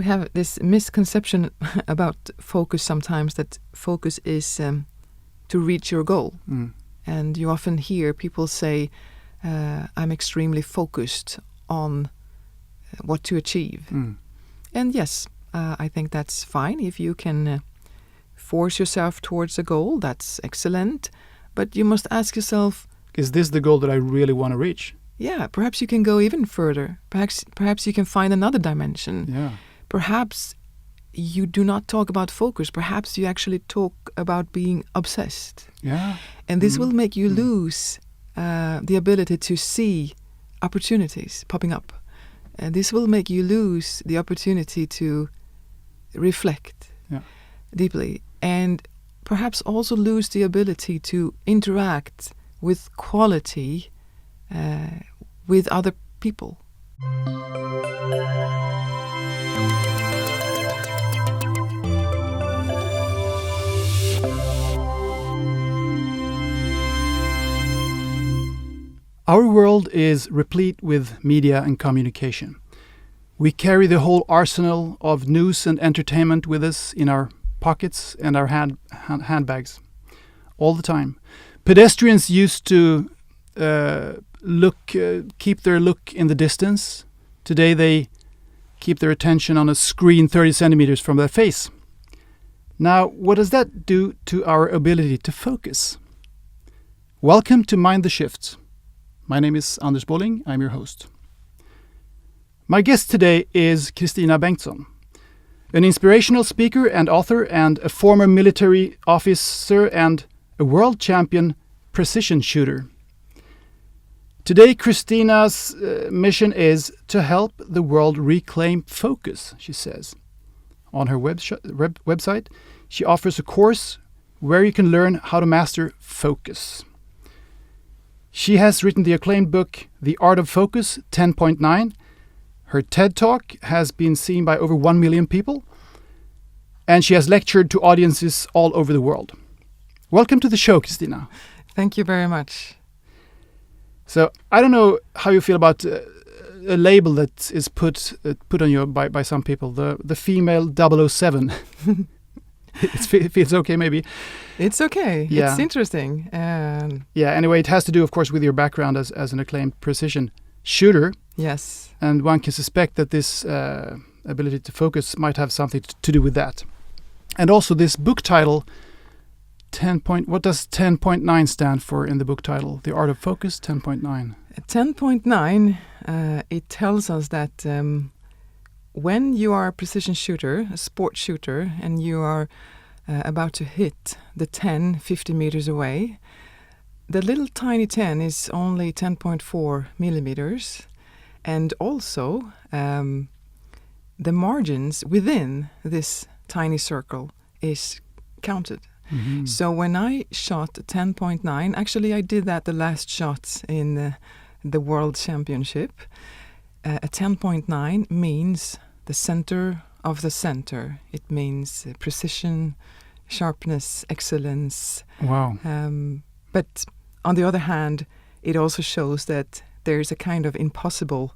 We have this misconception about focus sometimes, that focus is to reach your goal. And you often hear people say, I'm extremely focused on what to achieve. And yes, I think that's fine. If you can force yourself towards a goal, that's excellent. But you must ask yourself, is this the goal that I really want to reach? Yeah, perhaps you can go even further. Perhaps you can find another dimension. Yeah. Perhaps you do not talk about focus. Perhaps you actually talk about being obsessed. Yeah. And this will make you lose the ability to see opportunities popping up. And this will make you lose the opportunity to reflect deeply, and perhaps also lose the ability to interact with quality with other people. Our world is replete with media and communication. We carry the whole arsenal of news and entertainment with us in our pockets and our handbags all the time. Pedestrians used to keep their look in the distance. Today they keep their attention on a screen 30 centimeters from their face. Now, what does that do to our ability to focus? Welcome to Mind the Shift. My name is Anders Bolling. I'm your host. My guest today is Christina Bengtsson, an inspirational speaker and author and a former military officer and a world champion precision shooter. Today, Christina's mission is to help the world reclaim focus, she says. On her website, she offers a course where you can learn how to master focus. She has written the acclaimed book, The Art of Focus 10.9. Her TED Talk has been seen by over 1 million people, and she has lectured to audiences all over the world. Welcome to the show, Christina. Thank you very much. So I don't know how you feel about a label that is put on you by some people, the female 007. It feels okay, maybe. It's okay. Yeah. It's interesting. Anyway, it has to do, of course, with your background as an acclaimed precision shooter. Yes. And one can suspect that this ability to focus might have something to do with that. And also this book title, what does 10.9 stand for in the book title? The Art of Focus 10.9. 10.9, it tells us that when you are a precision shooter, a sport shooter, and you are about to hit the 10, 50 meters away, the little tiny 10 is only 10.4 millimeters. And also, the margins within this tiny circle is counted. Mm-hmm. So when I shot 10.9, actually I did that the last shot in the World Championship. A 10.9 means the center of the center. It means precision, sharpness, excellence. Wow. But on the other hand, it also shows that there's a kind of impossible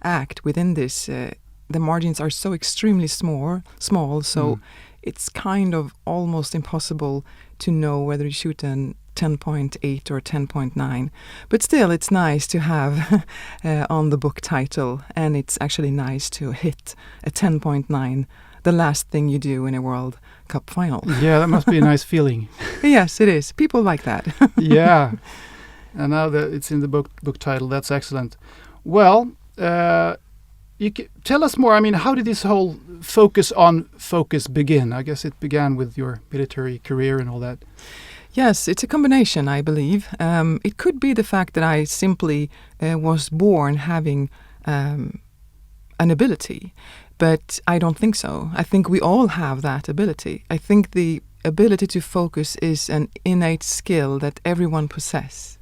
act within this. The margins are so extremely small, so it's kind of almost impossible to know whether you shoot a 10.8 or 10.9. But still, it's nice to have on the book title, and it's actually nice to hit a 10.9, the last thing you do in a World Cup final. Yeah, that must be a nice feeling. Yes, it is. People like that. Yeah. And now that it's in the book title, that's excellent. Well, tell us more. I mean, how did this whole focus on focus begin? I guess it began with your military career and all that. Yes, it's a combination, I believe. It could be the fact that I simply was born having an ability, but I don't think so. I think we all have that ability. I think the ability to focus is an innate skill that everyone possesses.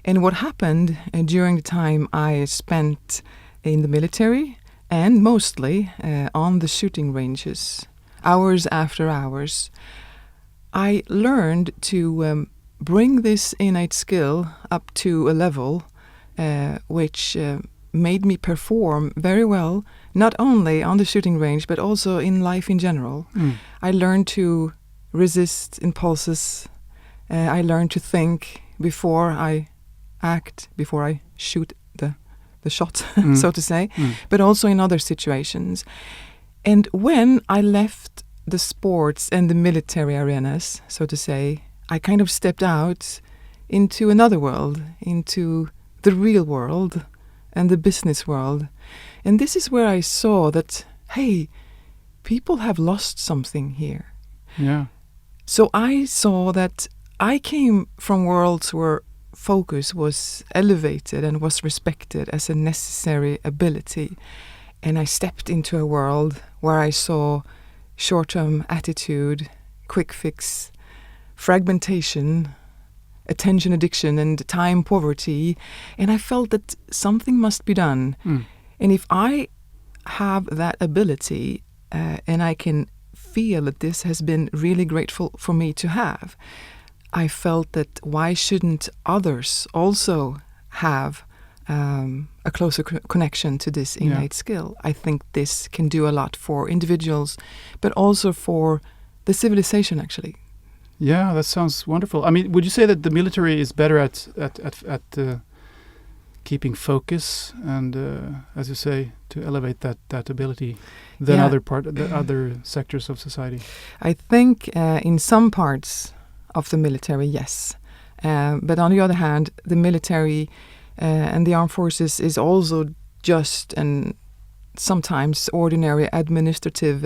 And what happened during the time I spent in the military and mostly on the shooting ranges, hours after hours, I learned to bring this innate skill up to a level which made me perform very well, not only on the shooting range, but also in life in general. I learned to resist impulses. I learned to think before I act, before I shoot the shot, so to say, but also in other situations. And when I left the sports and the military arenas, so to say, I kind of stepped out into another world, into the real world and the business world. And this is where I saw that, hey, people have lost something here. Yeah. So I saw that I came from worlds where focus was elevated and was respected as a necessary ability. And I stepped into a world where I saw short-term attitude, quick fix, fragmentation, attention addiction, and time poverty. And I felt that something must be done. And if I have that ability and I can feel that this has been really grateful for me to have, I felt that why shouldn't others also have a closer connection to this innate skill? I think this can do a lot for individuals, but also for the civilization, actually. Yeah, that sounds wonderful. I mean, would you say that the military is better at keeping focus and, as you say, to elevate that ability than other sectors of society? I think in some parts of the military, yes. But on the other hand, the military and the armed forces is also just and sometimes ordinary administrative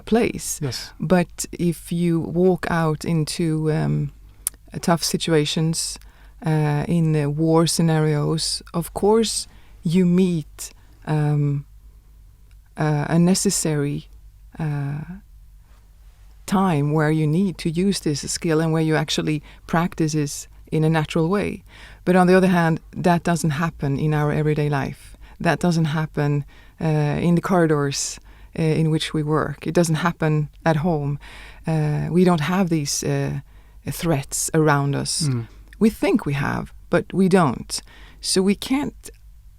place. Yes. But if you walk out into tough situations, in war scenarios, of course you meet a necessary time where you need to use this skill and where you actually practice this in a natural way. But on the other hand, that doesn't happen in our everyday life. That doesn't happen in the corridors in which we work. It doesn't happen at home. We don't have these threats around us. We think we have, but we don't. So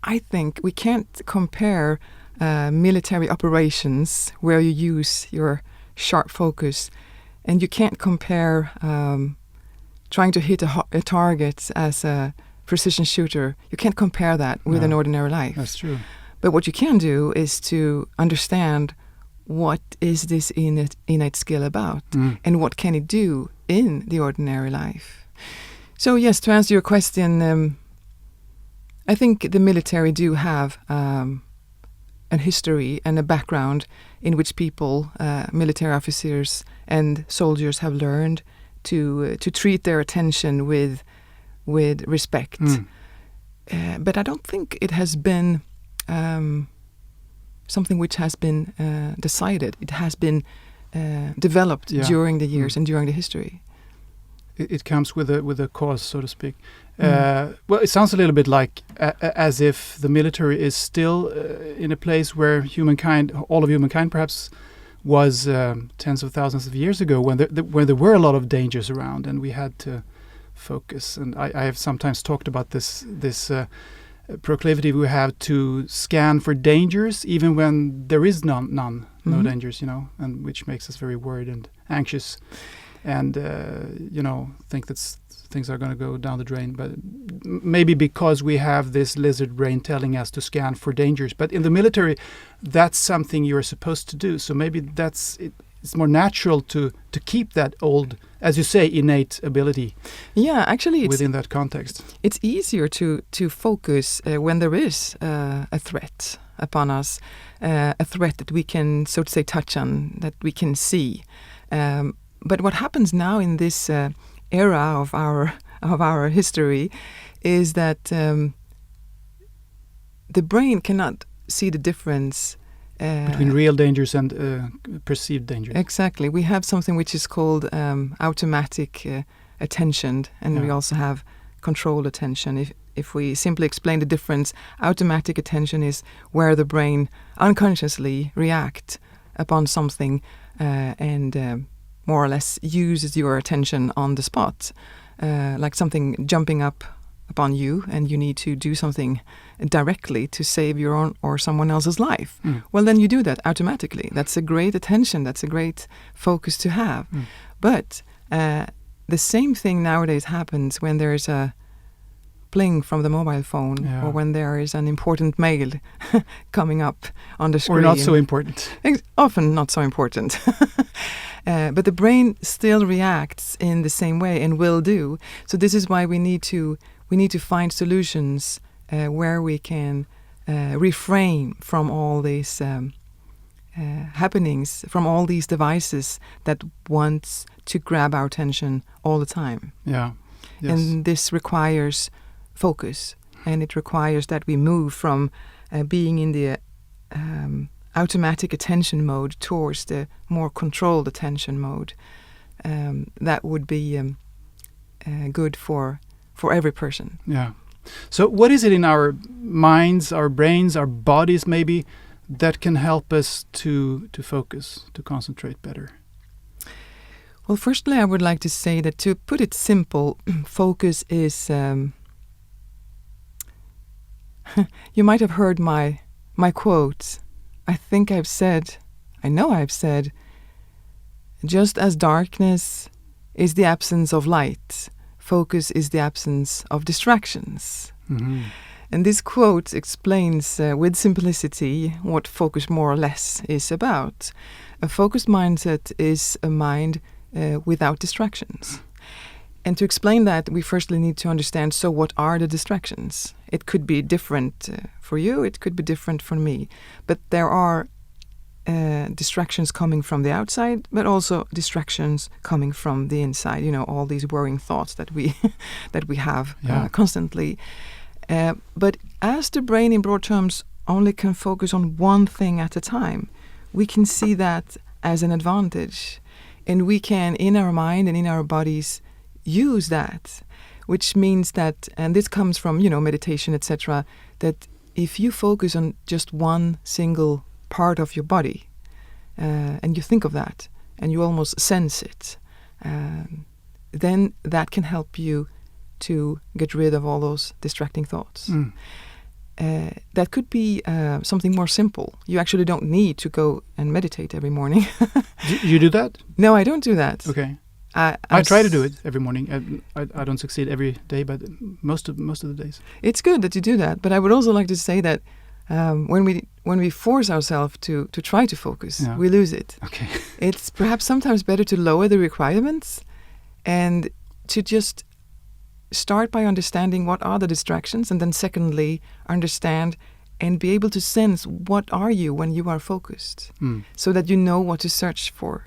I think we can't compare military operations where you use your sharp focus, and you can't compare trying to hit a target as a precision shooter. You can't compare that with an ordinary life. That's true. But what you can do is to understand what is this innate skill about, and what can it do in the ordinary life. So yes, to answer your question, I think the military do have a history and a background in which people, military officers and soldiers, have learned to treat their attention with respect. But I don't think it has been something which has been decided. It has been developed during the years and during the history. It comes with a cause, so to speak. Well, it sounds a little bit like as if the military is still in a place where all of humankind perhaps was tens of thousands of years ago, when there were a lot of dangers around and we had to focus. And I have sometimes talked about this proclivity we have to scan for dangers even when there is no dangers, and which makes us very worried and anxious. And think that things are going to go down the drain, but maybe because we have this lizard brain telling us to scan for dangers. But in the military, that's something you're supposed to do. So maybe it's more natural to keep that old, as you say, innate ability. Yeah, actually, within that context, it's easier to focus when there is a threat upon us, a threat that we can, so to say, touch on, that we can see. But what happens now in this era of our history is that the brain cannot see the difference between real dangers and perceived dangers. Exactly. We have something which is called automatic attention, and we also have controlled attention. If we simply explain the difference, automatic attention is where the brain unconsciously reacts upon something and more or less uses your attention on the spot, like something jumping up upon you and you need to do something directly to save your own or someone else's life, well, then you do that automatically. That's a great attention. That's a great focus to have. But the same thing nowadays happens when there is a pling from the mobile phone or when there is an important mail coming up on the screen. Or not so important. Often not so important. But the brain still reacts in the same way and will do. So this is why we need to find solutions where we can refrain from all these happenings, from all these devices that wants to grab our attention all the time. Yeah. Yes. And this requires focus, and it requires that we move from being in the automatic attention mode towards the more controlled attention mode. That would be good for every person. Yeah. So what is it in our minds, our brains, our bodies maybe, that can help us to focus, to concentrate better? Well, firstly, I would like to say that, to put it simple, focus is... you might have heard my quote. I know I've said, just as darkness is the absence of light, focus is the absence of distractions. Mm-hmm. And this quote explains with simplicity what focus more or less is about. A focused mindset is a mind without distractions. And to explain that, we firstly need to understand, so what are the distractions? It could be different for you, it could be different for me. But there are distractions coming from the outside, but also distractions coming from the inside. You know, all these worrying thoughts that we that we have constantly. But as the brain, in broad terms, only can focus on one thing at a time, we can see that as an advantage. And we can, in our mind and in our bodies, use that, which means that, and this comes from, meditation, etc., that if you focus on just one single part of your body, and you think of that, and you almost sense it, then that can help you to get rid of all those distracting thoughts. That could be something more simple. You actually don't need to go and meditate every morning. You do that? No, I don't do that. Okay. I try to do it every morning. I don't succeed every day, but most of the days. It's good that you do that, but I would also like to say that when we force ourselves to try to focus, we lose it. Okay. It's perhaps sometimes better to lower the requirements and to just start by understanding what are the distractions, and then secondly, understand and be able to sense what are you when you are focused, so that you know what to search for.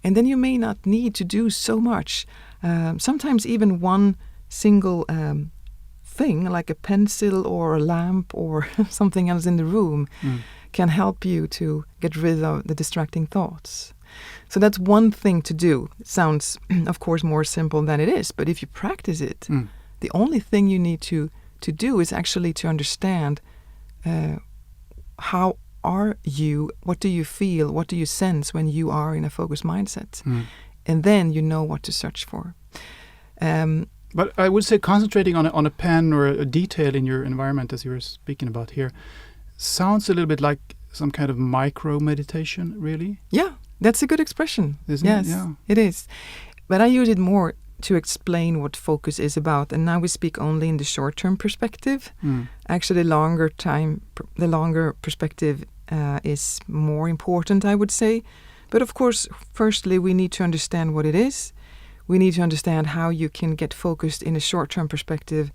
And then you may not need to do so much. Sometimes even one single thing, like a pencil or a lamp or something else in the room, can help you to get rid of the distracting thoughts. So that's one thing to do. It sounds, of course, more simple than it is, but if you practice it, the only thing you need to do is actually to understand how are you, what do you feel, what do you sense when you are in a focused mindset? And then you know what to search for. But I would say concentrating on a pen or a detail in your environment, as you were speaking about here, sounds a little bit like some kind of micro meditation, really? Yeah, that's a good expression. Isn't it? Yes, it is. But I use it more to explain what focus is about. And now we speak only in the short-term perspective. Actually, the longer perspective is more important, I would say. But of course, firstly, we need to understand what it is. We need to understand how you can get focused in a short-term perspective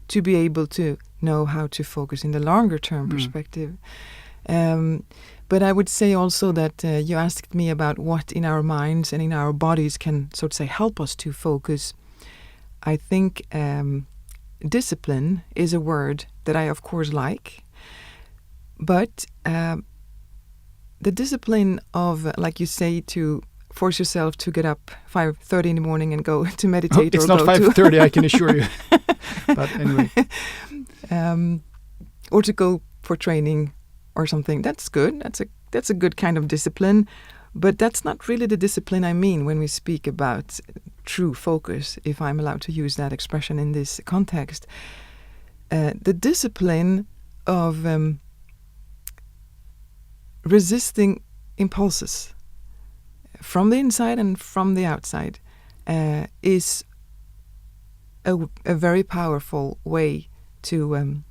to be able to know how to focus in the longer-term perspective. But I would say also that you asked me about what in our minds and in our bodies can, so to say, help us to focus. I think discipline is a word that I, of course, like. But the discipline of, like you say, to force yourself to get up 5:30 in the morning and go to meditate. It's not 5:30, I can assure you. But anyway. Or to go for training or something. That's good. That's a good kind of discipline. But that's not really the discipline I mean when we speak about true focus, if I'm allowed to use that expression in this context. The discipline of resisting impulses from the inside and from the outside is a very powerful way to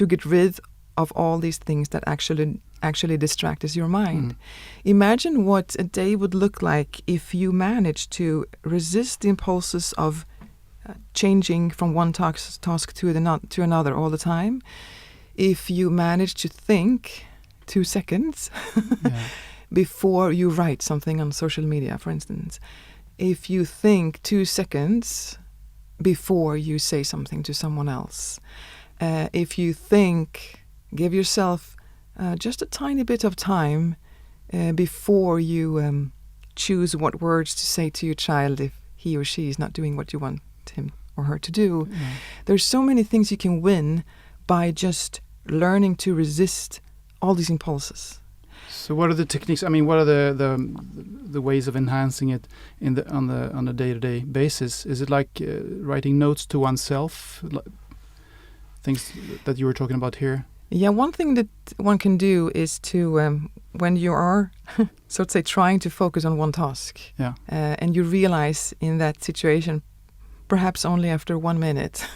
get rid of all these things that actually distract your mind. Imagine what a day would look like if you managed to resist the impulses of changing from one task to another all the time. If you manage to think 2 seconds before you write something on social media, for instance. If you think 2 seconds before you say something to someone else. If you give yourself just a tiny bit of time before you choose what words to say to your child if he or she is not doing what you want him or her to do. There's so many things you can win by just learning to resist all these impulses. So what are the techniques? I mean, what are the ways of enhancing it on a day-to-day basis? Is it like writing notes to oneself, things that you were talking about here? Yeah, one thing that one can do is to, when you are, so to say, trying to focus on one task, and you realize in that situation, perhaps only after 1 minute,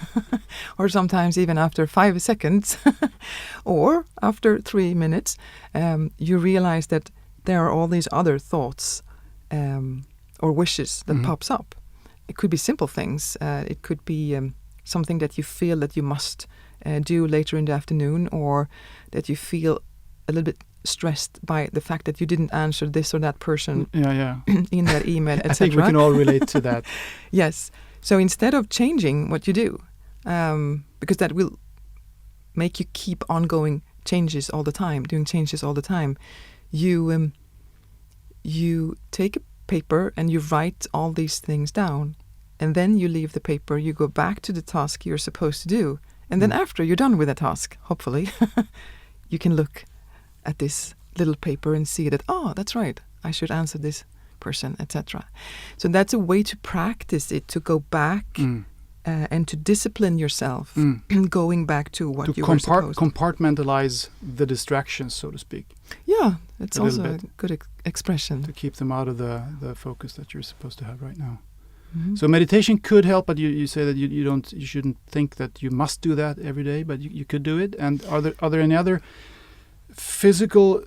or sometimes even after 5 seconds, or after 3 minutes, you realize that there are all these other thoughts or wishes that pops up. It could be simple things. It could be something that you feel that you must do later in the afternoon, or that you feel a little bit stressed by the fact that you didn't answer this or that person in that email, etc. I think we can all relate to that. Yes. So instead of changing what you do, because that will make you keep on doing changes all the time, you take a paper and you write all these things down, and then you leave the paper, you go back to the task you're supposed to do, and then after you're done with the task, hopefully, you can look at this little paper and see that, that's right, I should answer this person, etc. So that's a way to practice it, to go back and to discipline yourself, going back to what you were supposed to. Compartmentalize the distractions, so to speak. Yeah, it's also a good expression. To keep them out of the focus that you're supposed to have right now. So meditation could help, but you say that you shouldn't think that you must do that every day, but you could do it. And are there any other physical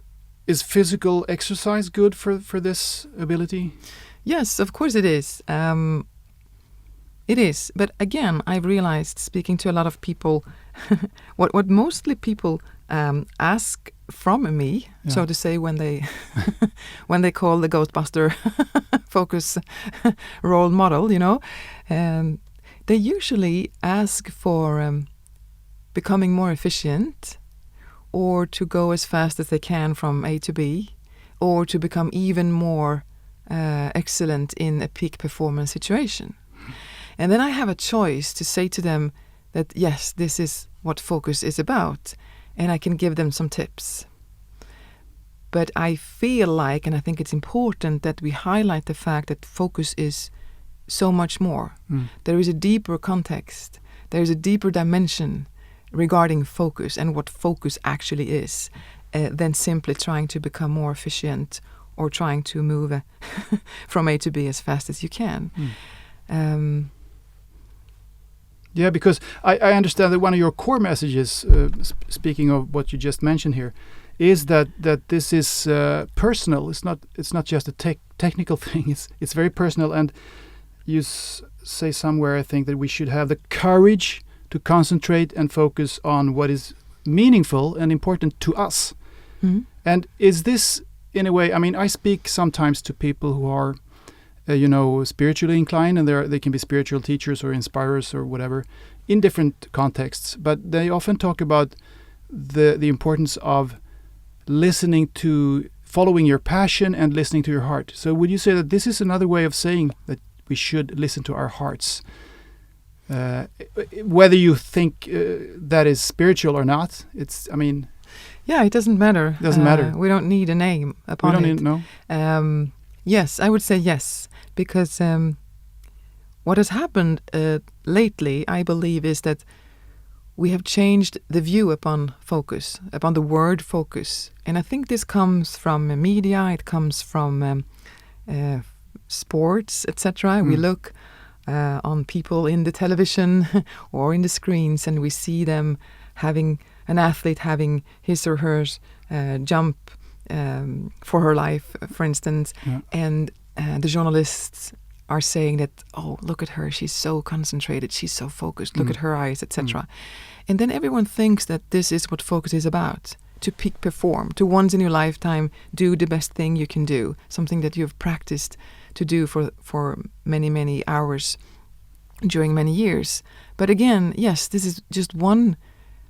exercise good for this ability? Yes, of course it is. It is. But again, I've realized, speaking to a lot of people, what mostly people ask from me, so to say, when they when they call the Ghostbuster focus role model, they usually ask for becoming more efficient, or to go as fast as they can from A to B, or to become even more excellent in a peak performance situation. And then I have a choice to say to them that, yes, this is what focus is about, and I can give them some tips. But I feel like, and I think it's important that we highlight the fact that focus is so much more. There is a deeper context. There is a deeper dimension regarding focus and what focus actually is, than simply trying to become more efficient or trying to move from A to B as fast as you can. Yeah, because I understand that one of your core messages, speaking of what you just mentioned here, is that this is personal. It's not just a technical thing. It's very personal. And you say somewhere, I think, that we should have the courage to concentrate and focus on what is meaningful and important to us. And is this, in a way, I mean, I speak sometimes to people who are spiritually inclined, and they can be spiritual teachers or inspirers or whatever in different contexts, but they often talk about the importance of listening to, following your passion and listening to your heart. So would you say that this is another way of saying that we should listen to our hearts? Whether you think that is spiritual or not, yeah, it doesn't matter. It doesn't matter. We don't need a name upon it. No. Yes, I would say yes. because what has happened lately, I believe, is that we have changed the view upon focus, upon the word focus. And I think this comes from media, it comes from sports, etc. We look on people in the television or in the screens, and we see them having an athlete having his or her jump for her life, for instance, and the journalists are saying that, oh, look at her, she's so concentrated, she's so focused, look at her eyes, etc. And then everyone thinks that this is what focus is about, to peak perform, to once in your lifetime do the best thing you can do, something that you've practiced to do for many, many hours during many years. But again, yes, this is just one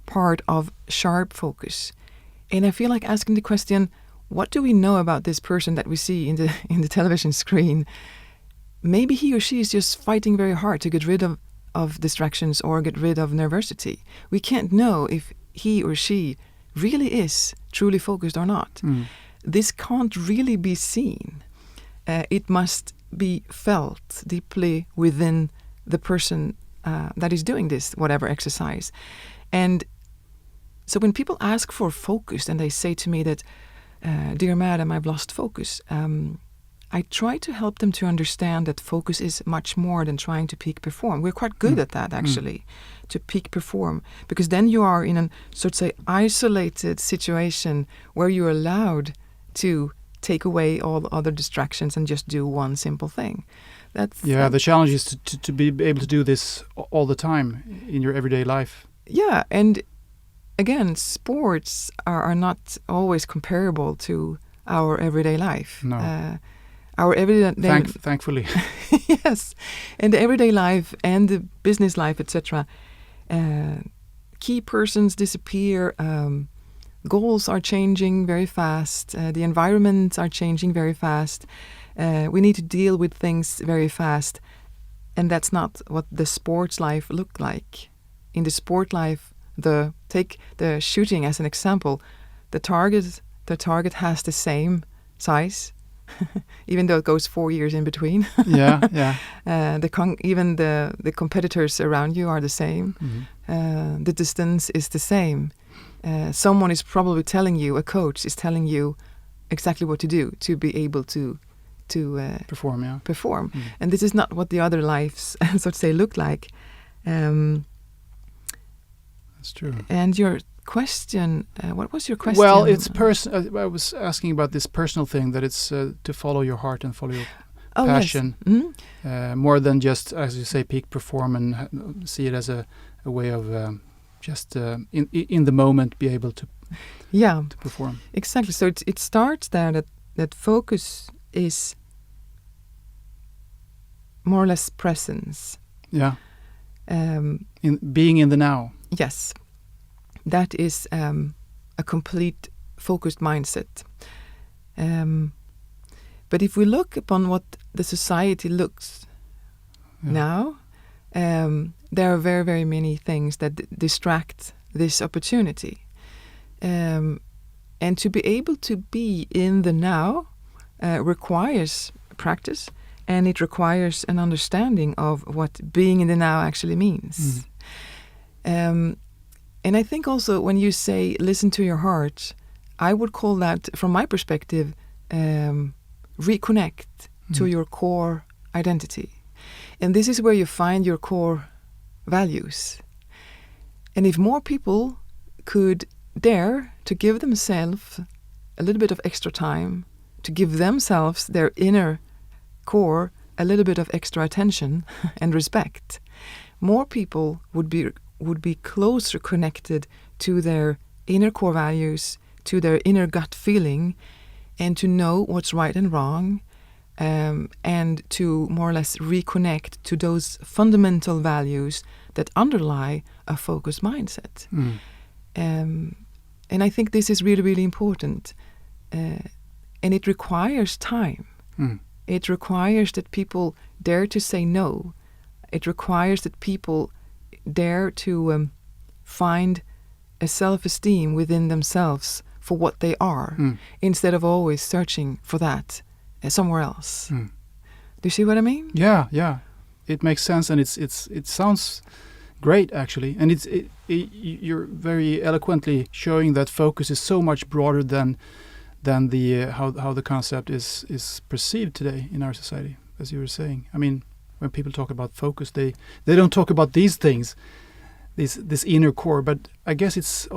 part of sharp focus. And I feel like asking the question, what do we know about this person that we see in the television screen? Maybe he or she is just fighting very hard to get rid of distractions or get rid of nervosity. We can't know if he or she really is truly focused or not. This can't really be seen. It must be felt deeply within the person that is doing this, whatever exercise. And so when people ask for focus and they say to me that, dear madam, I've lost focus, I try to help them to understand that focus is much more than trying to peak perform. We're quite good at that, actually, to peak perform, because then you are in a, so to say, isolated situation where you're allowed to take away all other distractions and just do one simple thing. The challenge is to be able to do this all the time in your everyday life. Yeah, and again, sports are not always comparable to our everyday life. No. Our everyday thankfully. Yes, and the everyday life and the business life, etc. Key persons disappear. Goals are changing very fast. The environments are changing very fast. We need to deal with things very fast, and that's not what the sports life looked like. In the sport life, take the shooting as an example. The target has the same size. Even though it goes 4 years in between. Even the competitors around you are the same. The distance is the same. Someone is probably telling you, a coach is telling you exactly what to do to be able to perform. And this is not what the other lives, so to say, look like. That's true. And your question, what was your question? Well, it's I was asking about this personal thing, that it's to follow your heart and follow your passion, yes. More than just, as you say, peak perform and see it as a way of just in the moment be able to perform. Exactly. So it starts there that focus is more or less presence. Yeah. In being in the now. Yes. That is a complete focused mindset. But if we look upon what the society looks now, there are very, very many things that distract this opportunity. And to be able to be in the now requires practice, and it requires an understanding of what being in the now actually means. And I think also when you say listen to your heart, I would call that, from my perspective, reconnect to your core identity. And this is where you find your core values. And if more people could dare to give themselves a little bit of extra time, to give themselves, their inner core, a little bit of extra attention and respect, more people would be closer connected to their inner core values, to their inner gut feeling, and to know what's right and wrong, and to more or less reconnect to those fundamental values that underlie a focused mindset. And I think this is really, really important. And it requires time. It requires that people dare to say no. It requires that people dare to find a self-esteem within themselves for what they are, instead of always searching for that somewhere else. Do you see what I mean? Yeah. It makes sense, and it sounds great actually, and you're very eloquently showing that focus is so much broader than the how the concept is perceived today in our society, as you were saying. I mean, when people talk about focus, they don't talk about these things, this inner core, but I guess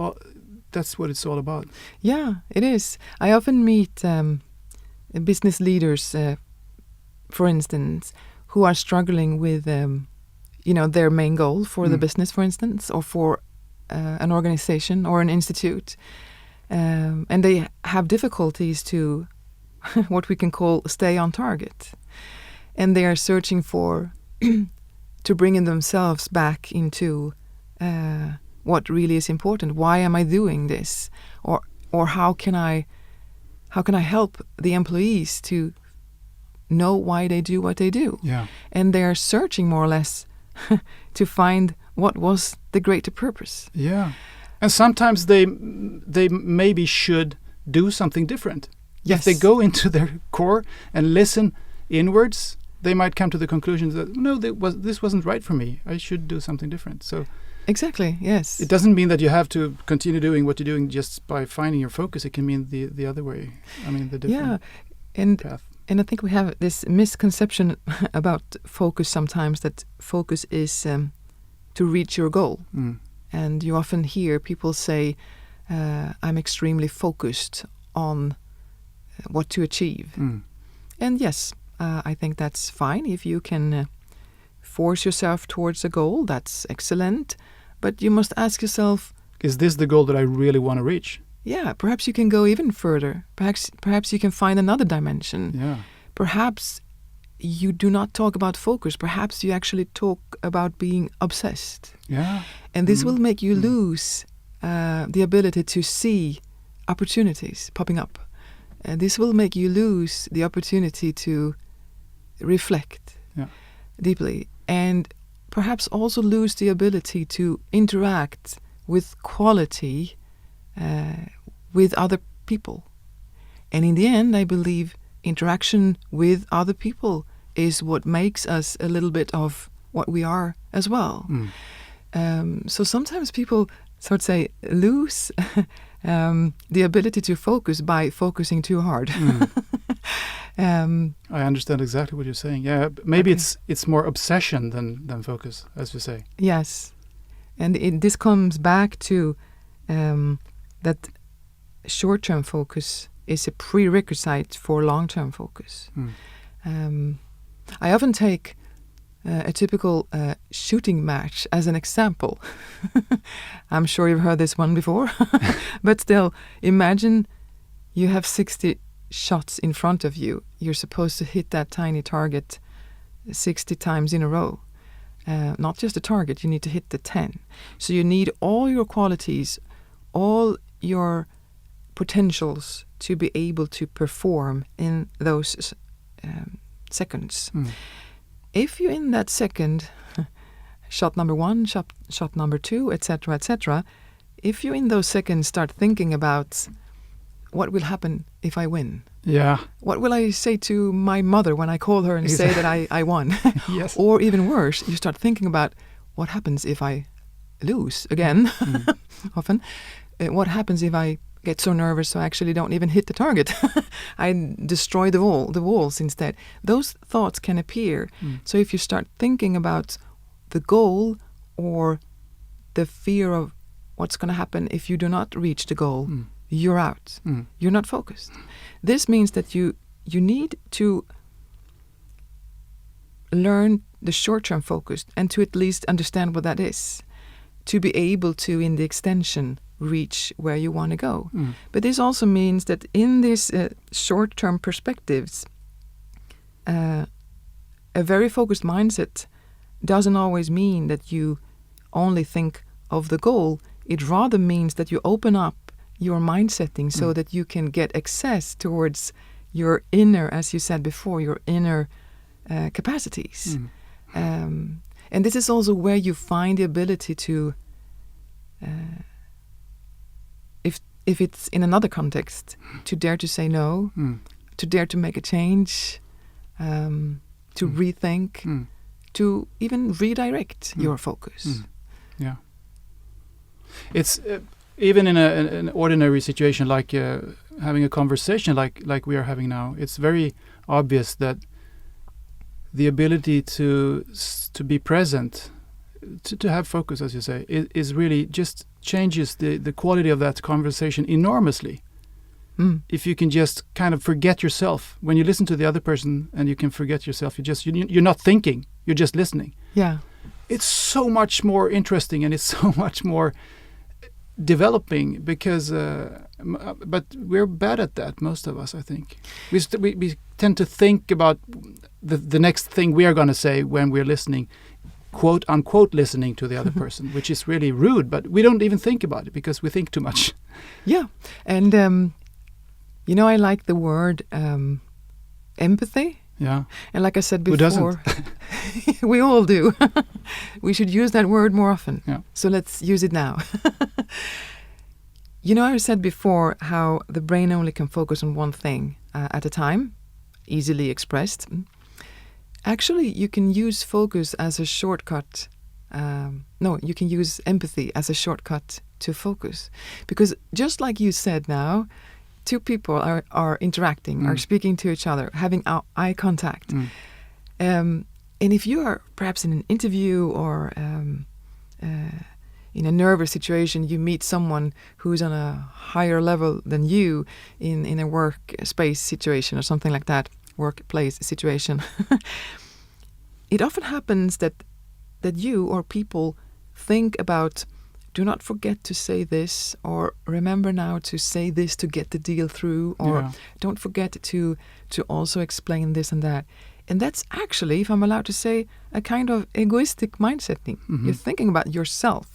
that's what it's all about. Yeah, it is. I often meet business leaders, for instance, who are struggling with, their main goal for the business, for instance, or for an organization or an institute. And they have difficulties to what we can call stay on target. And they are searching for to bring themselves back into what really is important. Why am I doing this? Or how can I help the employees to know why they do what they do? Yeah. And they're searching more or less to find what was the greater purpose. Yeah. And sometimes they maybe should do something different. Yes. If they go into their core and listen inwards, they might come to the conclusion that no, this wasn't right for me. I should do something different. So exactly, yes. it doesn't mean that you have to continue doing what you're doing just by finding your focus. It can mean the other way. I mean, the different path. And I think we have this misconception about focus sometimes, that focus is to reach your goal. And you often hear people say, I'm extremely focused on what to achieve. And yes, I think that's fine. If you can force yourself towards a goal, that's excellent. But you must ask yourself, is this the goal that I really want to reach? Yeah, perhaps you can go even further. Perhaps you can find another dimension. Yeah. Perhaps you do not talk about focus. Perhaps you actually talk about being obsessed. Yeah. And this will make you lose the ability to see opportunities popping up. And this will make you lose the opportunity to reflect deeply, and perhaps also lose the ability to interact with quality with other people. And in the end, I believe interaction with other people is what makes us a little bit of what we are as well. So sometimes people sort of say lose the ability to focus by focusing too hard. I understand exactly what you're saying. Yeah, maybe it's more obsession than focus, as you say. Yes, and this comes back to that short-term focus is a prerequisite for long-term focus. I often take a typical shooting match as an example. I'm sure you've heard this one before, but still, imagine you have 60 shots in front of you. You're supposed to hit that tiny target 60 times in a row. Not just a target, you need to hit the 10. So you need all your qualities, all your potentials to be able to perform in those seconds. If you in that second, shot number 1, shot number 2, etc., if you in those seconds start thinking about what will happen if I win? Yeah. What will I say to my mother when I call her and say that I won? Yes. Or even worse, you start thinking about what happens if I lose again, often. What happens if I get so nervous so I actually don't even hit the target? I destroy the walls instead. Those thoughts can appear. So if you start thinking about the goal or the fear of what's going to happen if you do not reach the goal, you're out. You're not focused. This means that you need to learn the short-term focus and to at least understand what that is, to be able to, in the extension, reach where you want to go. But this also means that in these short-term perspectives, a very focused mindset doesn't always mean that you only think of the goal. It rather means that you open up your mind setting so that you can get access towards your inner, as you said before, your inner capacities. And this is also where you find the ability to, if it's in another to dare to say no, to dare to make a change, to rethink, to even redirect your focus. Yeah. It's even in an ordinary situation like having a conversation like we are having now. It's very obvious that the ability to be present, to have focus, as you say, is really just changes the quality of that conversation enormously. If you can just kind of forget yourself when you listen to the other person, and you can forget yourself, you're not thinking, you're just listening. Yeah, it's so much more interesting, and it's so much more developing, because but we're bad at that, most of us, I think. We tend to think about the next thing we are going to say when we're listening, quote unquote listening to the other person, which is really rude, but we don't even think about it because we think too much. Yeah, and I like the word empathy. Yeah. And like I said before, who doesn't? we all do. We should use that word more often. Yeah. So let's use it now. I said before how the brain only can focus on one thing at a time, easily expressed. Actually, you can use focus as a shortcut. You can use empathy as a shortcut to focus. Because just like you said now, two people are interacting, are speaking to each other, having eye contact. And if you are perhaps in an interview or in a nervous situation, you meet someone who's on a higher level than you in a workspace situation or something like that, workplace situation. It often happens that you or people think about, do not forget to say this, or remember now to say this to get the deal through, or don't forget to also explain this and that. And that's actually, if I'm allowed to say, a kind of egoistic mindsetting. You're thinking about yourself,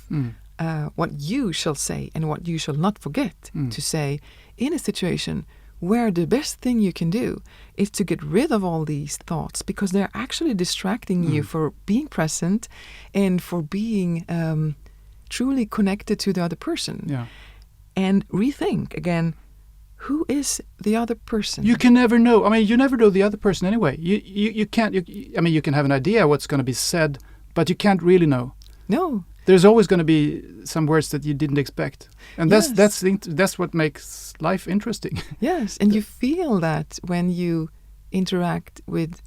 what you shall say and what you shall not forget to say in a situation where the best thing you can do is to get rid of all these thoughts, because they're actually distracting you for being present and for being truly connected to the other person. Yeah. And rethink again, who is the other person? You can never know. I mean, you never know the other person anyway. You can't. You can have an idea what's going to be said, but you can't really know. No. There's always going to be some words that you didn't expect, and that's what makes life interesting. Yes, and you feel that when you interact with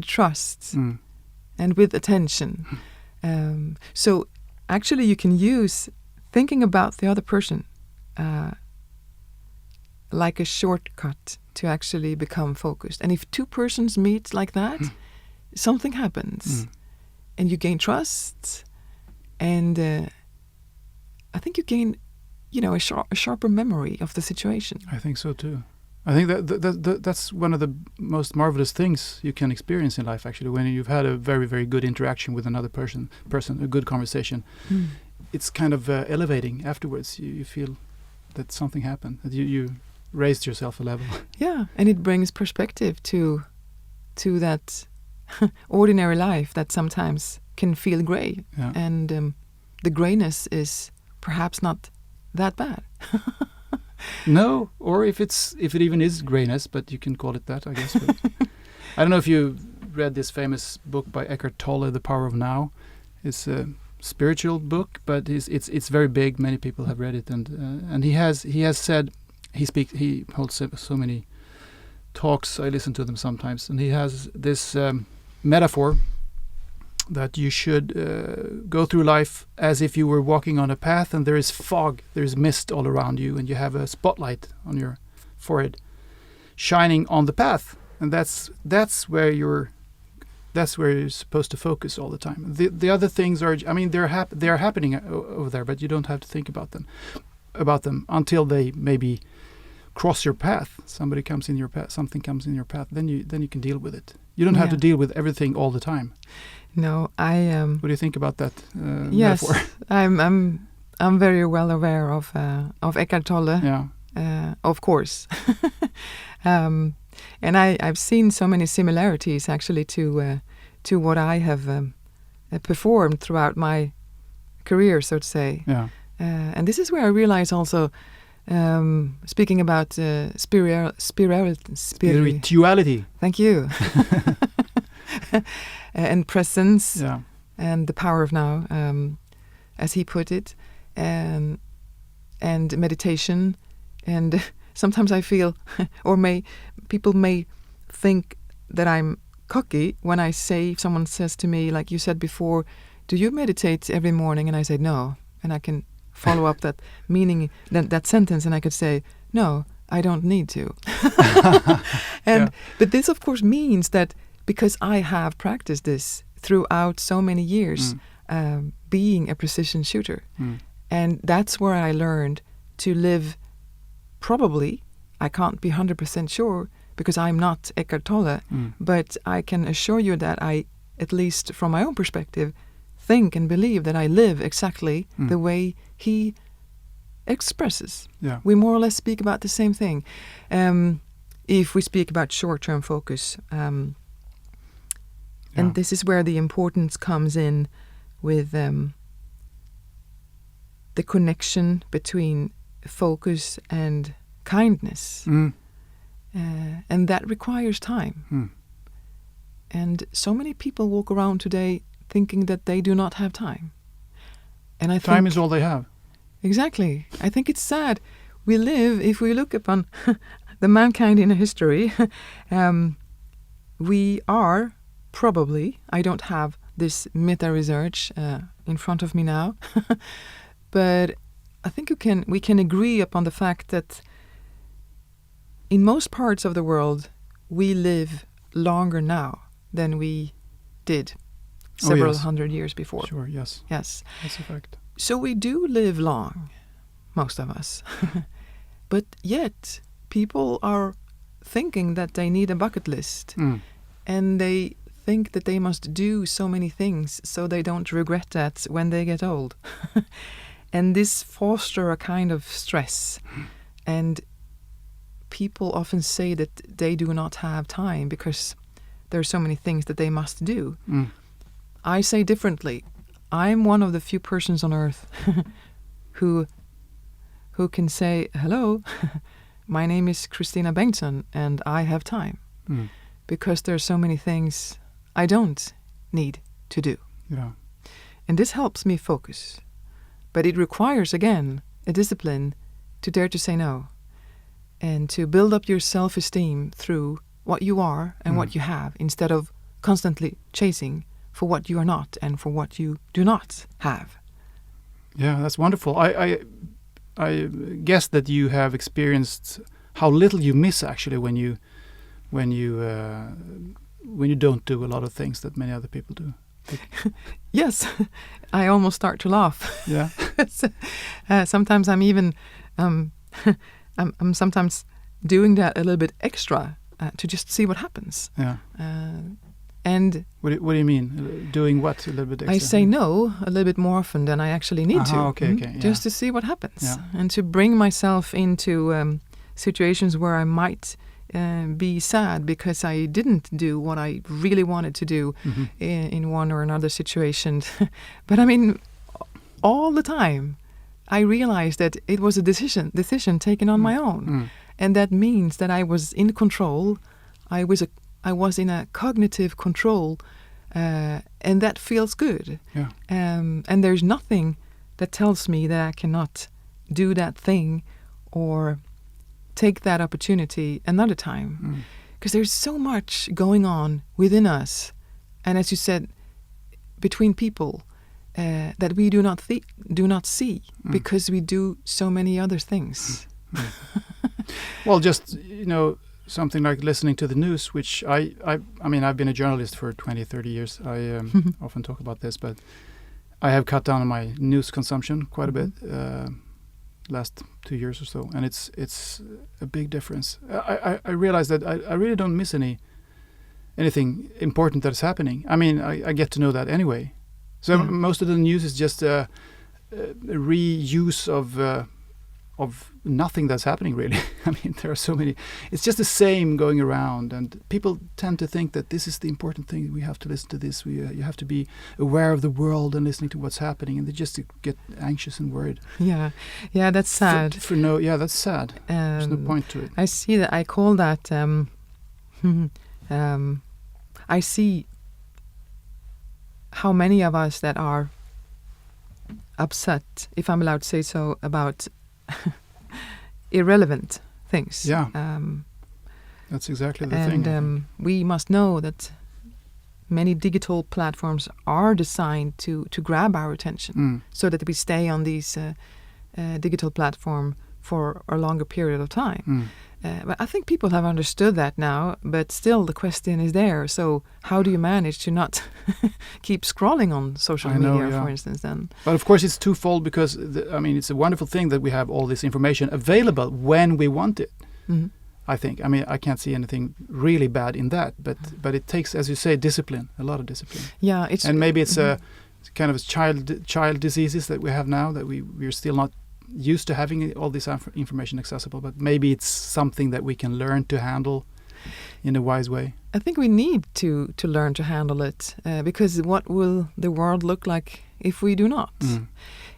trust and with attention. So actually, you can use thinking about the other person like a shortcut to actually become focused. And if two persons meet like that, something happens, and you gain trust. And I think you gain, a sharper memory of the situation. I think so too. I think that's one of the most marvelous things you can experience in life, actually, when you've had a very, very good interaction with another person, a good conversation. It's kind of elevating afterwards. You feel that something happened, that you raised yourself a level. Yeah, and it brings perspective to that ordinary life that sometimes can feel grey, and the greyness is perhaps not that bad. No, or if it even is greyness, but you can call it that, I guess. But I don't know if you read this famous book by Eckhart Tolle, The Power of Now. It's a spiritual book, but it's very big. Many people have read it, and he has said, he holds so many talks. I listen to them sometimes, and he has this metaphor that you should go through life as if you were walking on a path, and there is fog, there is mist all around you, and you have a spotlight on your forehead shining on the path, and that's where you're supposed to focus all the time. The other things are, they're happening over there, but you don't have to think about them until they maybe cross your path. Something comes in your path. Then you can deal with it. You don't have to deal with everything all the time. No, What do you think about that yes, metaphor? I'm very well aware of Eckhart Tolle. Yeah. Of course. And I've seen so many similarities actually to what I have performed throughout my career, so to say. Yeah. And this is where I realize also, speaking about spirituality. Spirituality. Thank you. and presence Yeah. and the power of now, as he put it, and meditation. And sometimes I feel, people may think that I'm cocky when I say, if someone says to me, like you said before, do you meditate every morning? And I say no, and I can follow up that meaning, that sentence, and I could say no, I don't need to. But this of course means that because I have practiced this throughout so many years, being a precision shooter, and that's where I learned to live. Probably, I can't be 100% sure because I'm not Eckhart Tolle, but I can assure you that I, at least from my own perspective, think and believe that I live exactly the way he expresses. Yeah. We more or less speak about the same thing. If we speak about short-term focus, and this is where the importance comes in with the connection between focus and kindness, and that requires time. And so many people walk around today thinking that they do not have time, and I think Time is all they have. Exactly. I think it's sad. We live, if we look upon the mankind in history, we are probably, I don't have this meta research in front of me now, but I think we can agree upon the fact that in most parts of the world, we live longer now than we did several hundred years before. Sure, yes. Yes. That's a fact. So we do live long, most of us. But yet, people are thinking that they need a bucket list. And they think that they must do so many things so they don't regret that when they get old. And this fosters a kind of stress. And people often say that they do not have time because there are so many things that they must do. I say differently. I'm one of the few persons on earth who can say, hello, my name is Christina Bengtsson and I have time. Because there are so many things I don't need to do. Yeah. And this helps me focus. But it requires, again, a discipline to dare to say no and to build up your self-esteem through what you are and what you have instead of constantly chasing for what you are not and for what you do not have. Yeah, that's wonderful. I guess that you have experienced how little you miss actually when you don't do a lot of things that many other people do. Yes, I almost start to laugh. Yeah. Sometimes I'm even I'm sometimes doing that a little bit extra to just see what happens. Yeah. And what do you mean? Doing what a little bit extra? I say no a little bit more often than I actually need to. Okay, just to see what happens and to bring myself into situations where I might be sad because I didn't do what I really wanted to do in one or another situation. But I mean, all the time, I realized that it was a decision taken on my own, and that means that I was in control. I was in a cognitive control, and that feels good. Yeah. And there's nothing that tells me that I cannot do that thing or take that opportunity another time. Because there's so much going on within us, and as you said, between people, that we do not see because we do so many other things. Well, just something like listening to the news, which I mean, I've been a journalist for 20, 30 years. I often talk about this, but I have cut down on my news consumption quite a bit last 2 years or so, and it's a big difference. I realize that I really don't miss anything important that's happening. I mean, I get to know that anyway. So most of the news is just a reuse of nothing that's happening, really. I mean, there are so many. It's just the same going around, and people tend to think that this is the important thing. We have to listen to this. You have to be aware of the world and listening to what's happening, and they just get anxious and worried. Yeah, that's sad. That's sad. There's no point to it. I see that. I call that. I see how many of us that are upset, if I'm allowed to say so, about irrelevant things. Yeah. That's exactly the thing. And we must know that many digital platforms are designed to grab our attention, so that we stay on these digital platform for a longer period of time. But I think people have understood that now, but still the question is there. So how do you manage to not keep scrolling on social media, for instance, then? But of course it's twofold, because it's a wonderful thing that we have all this information available when we want it. I think. I can't see anything really bad in that, but it takes, as you say, discipline, a lot of discipline. Yeah, and maybe it's a kind of child diseases that we have now, that we're still not used to having all this information accessible, but maybe it's something that we can learn to handle in a wise way. I think we need to learn to handle it, because what will the world look like if we do not?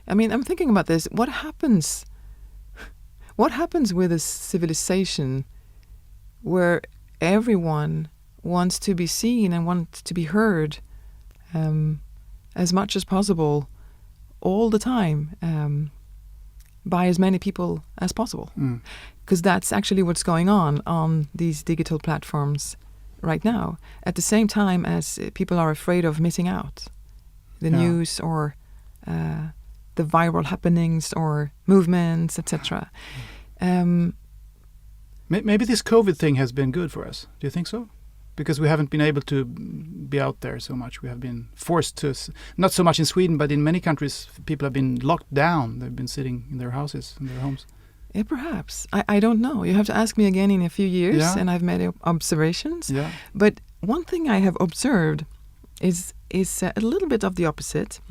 I'm thinking about this. What happens with a civilization where everyone wants to be seen and wants to be heard as much as possible all the time, by as many people as possible? Because that's actually what's going on these digital platforms right now, at the same time as people are afraid of missing out the news or the viral happenings or movements, etc. Maybe this COVID thing has been good for us. Do you think so? Because we haven't been able to be out there so much. We have been forced to, not so much in Sweden, but in many countries, people have been locked down. They've been sitting in their houses, in their homes. Yeah, perhaps. I don't know. You have to ask me again in a few years, and I've made observations. Yeah. But one thing I have observed is a little bit of the opposite.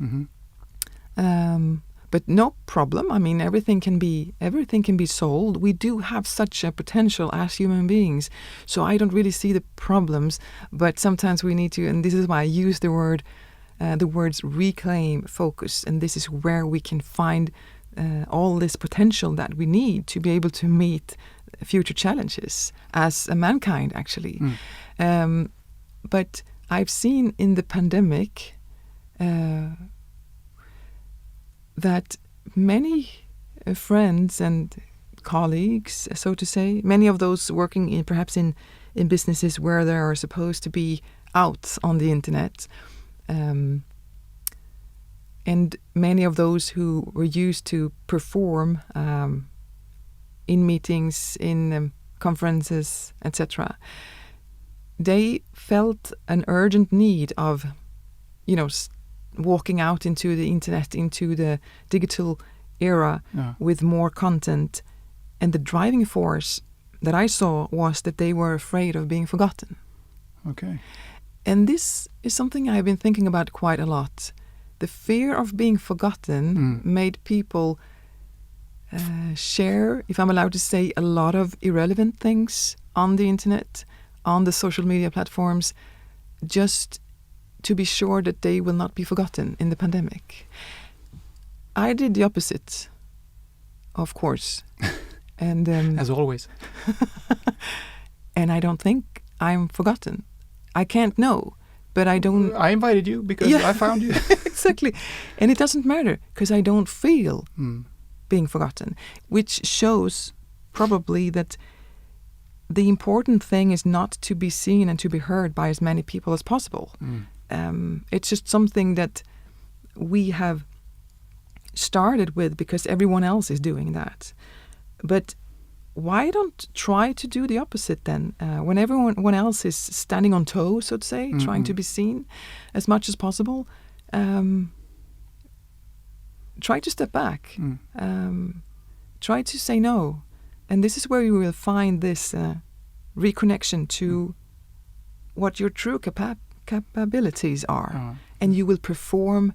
But no problem. Everything can be solved. We do have such a potential as human beings, so I don't really see the problems. But sometimes we need to, and this is why I use the words reclaim focus. And this is where we can find all this potential that we need to be able to meet future challenges as a mankind, actually. But I've seen in the pandemic that many friends and colleagues, so to say, many of those working perhaps in businesses where they are supposed to be out on the internet, and many of those who were used to perform in meetings, in conferences, etc., they felt an urgent need of, walking out into the internet, into the digital era with more content. And the driving force that I saw was that they were afraid of being forgotten. Okay. And this is something I've been thinking about quite a lot. The fear of being forgotten made people share, if I'm allowed to say, a lot of irrelevant things on the internet, on the social media platforms, just to be sure that they will not be forgotten in the pandemic. I did the opposite, of course. And as always. And I don't think I'm forgotten. I can't know, but I don't... I invited you because I found you. Exactly. And it doesn't matter because I don't feel being forgotten, which shows probably that the important thing is not to be seen and to be heard by as many people as possible. It's just something that we have started with because everyone else is doing that. But why don't try to do the opposite then? When everyone else is standing on toes, so to say, trying to be seen as much as possible, try to step back. Try to say no. And this is where you will find this reconnection to what your true capabilities are. And you will perform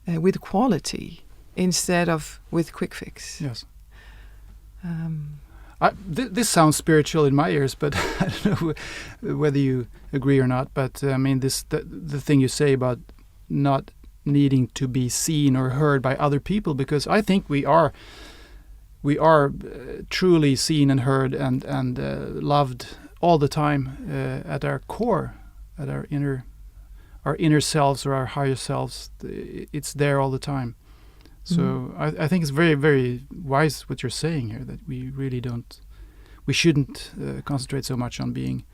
with quality instead of with quick fix. Yes. This sounds spiritual in my ears, but I don't know whether you agree or not. But the thing you say about not needing to be seen or heard by other people, because I think we are truly seen and heard and loved all the time at our core, at our inner our inner selves or our higher selves. It's there all the time. So I think it's very, very wise what you're saying here, that we really shouldn't concentrate so much on being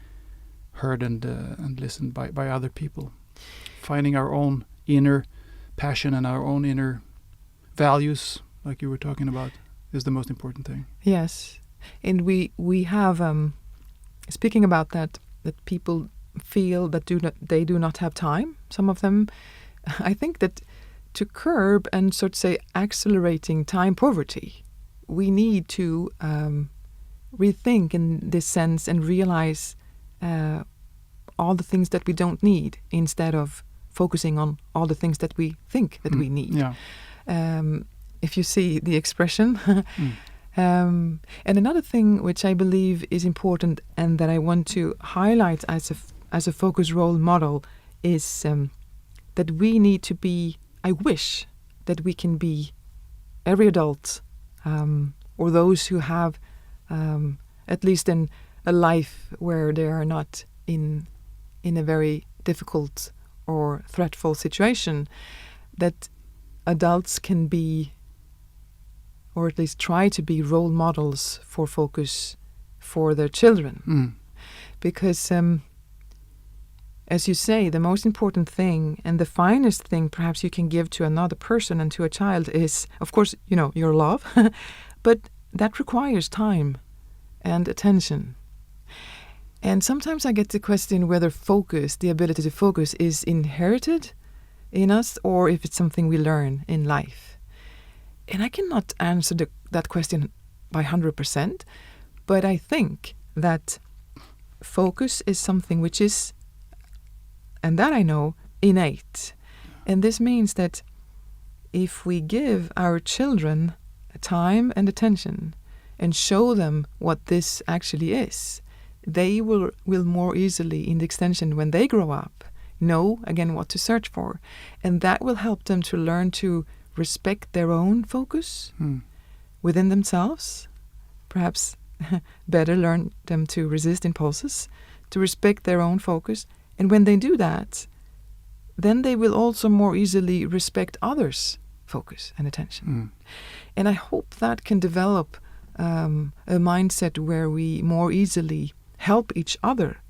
heard and listened by other people. Finding our own inner passion and our own inner values, like you were talking about, is the most important thing. Yes, and we have speaking about that people feel that they do not have time. Some of them, I think that to curb and sort of say accelerating time poverty, we need to rethink in this sense and realize all the things that we don't need instead of focusing on all the things that we think that we need. Yeah. If you see the expression. And another thing which I believe is important and that I want to highlight as a focus role model is that we need to be, I wish that we can be every adult or those who have at least a life where they are not in a very difficult or threatful situation, that adults can be, or at least try to be, role models for focus for their children. Because as you say, the most important thing and the finest thing perhaps you can give to another person and to a child is, of course, your love, but that requires time and attention. And sometimes I get the question whether focus, the ability to focus, is inherited in us or if it's something we learn in life. And I cannot answer that question by 100%, but I think that focus is something which is, and that I know, innate. And this means that if we give our children time and attention and show them what this actually is, they will more easily, in the extension, when they grow up, know again what to search for. And that will help them to learn to respect their own focus within themselves, perhaps better learn them to resist impulses, to respect their own focus. And when they do that, then they will also more easily respect others' focus and attention. And I hope that can develop a mindset where we more easily help each other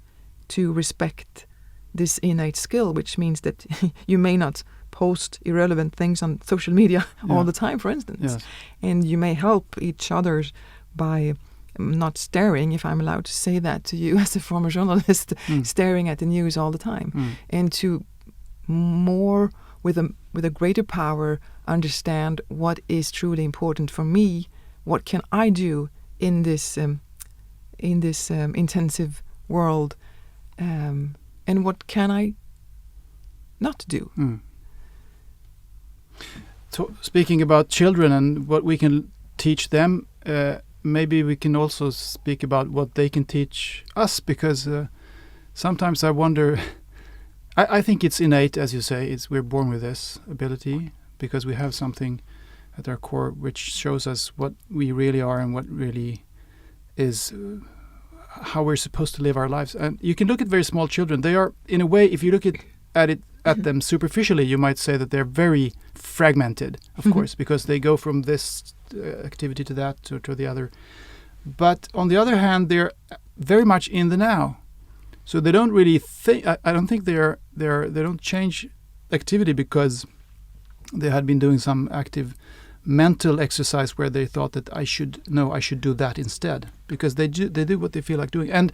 to respect this innate skill, which means that you may not post irrelevant things on social media all the time, for instance. Yes. And you may help each other by not staring, if I'm allowed to say that to you as a former journalist, staring at the news all the time, and to more with a greater power understand what is truly important for me, what can I do in this intensive world, and what can I not do. So, speaking about children and what we can teach them, maybe we can also speak about what they can teach us, because sometimes I wonder, I think it's innate, as you say, we're born with this ability because we have something at our core which shows us what we really are and what really is how we're supposed to live our lives. And you can look at very small children. They are, in a way, if you look at them superficially, you might say that they're very fragmented, of course, because they go from this activity to that to the other. But on the other hand, they're very much in the now. So they don't really think. I don't think they don't change activity because they had been doing some active mental exercise where they thought that I should do that instead, because they do what they feel like doing. And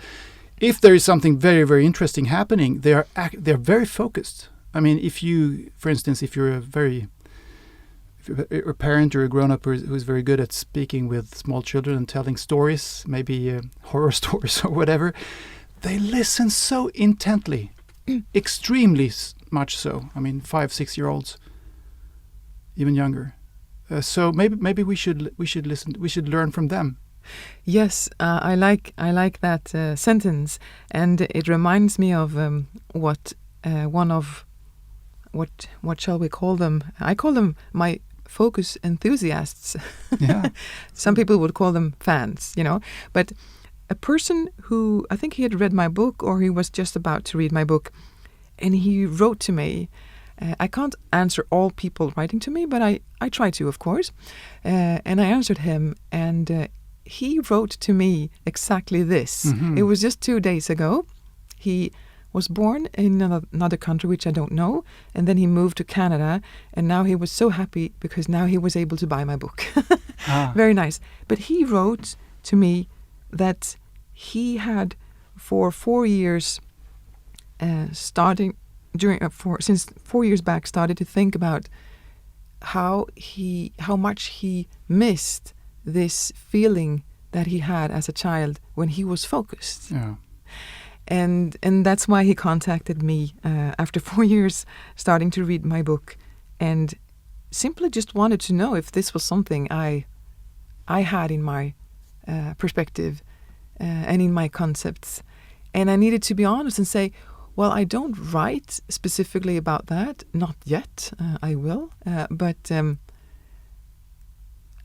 if there is something very, very interesting happening, they're very focused. I mean, if you're a parent or a grown-up who's very good at speaking with small children and telling stories, maybe horror stories or whatever, they listen so intently, extremely much so. I mean, 5-6-year-olds, even younger. So maybe we should listen. We should learn from them. Yes, I like that sentence, and it reminds me of what shall we call them? I call them my focus enthusiasts. Yeah. Some people would call them fans, But a person who, I think he had read my book or he was just about to read my book, And he wrote to me. I can't answer all people writing to me, but I try to, of course. And I answered him, and he wrote to me exactly this. Mhm. It was just 2 days ago. He was born in another country, which I don't know, and then he moved to Canada, and now he was so happy because now he was able to buy my book. Very nice. But he wrote to me that he had, for 4 years, since 4 years back, started to think about how much he missed this feeling that he had as a child when he was focused. Yeah. And that's why he contacted me after 4 years starting to read my book, and simply just wanted to know if this was something I had in my perspective and in my concepts. And I needed to be honest and say, well, I don't write specifically about that, not yet. I will, but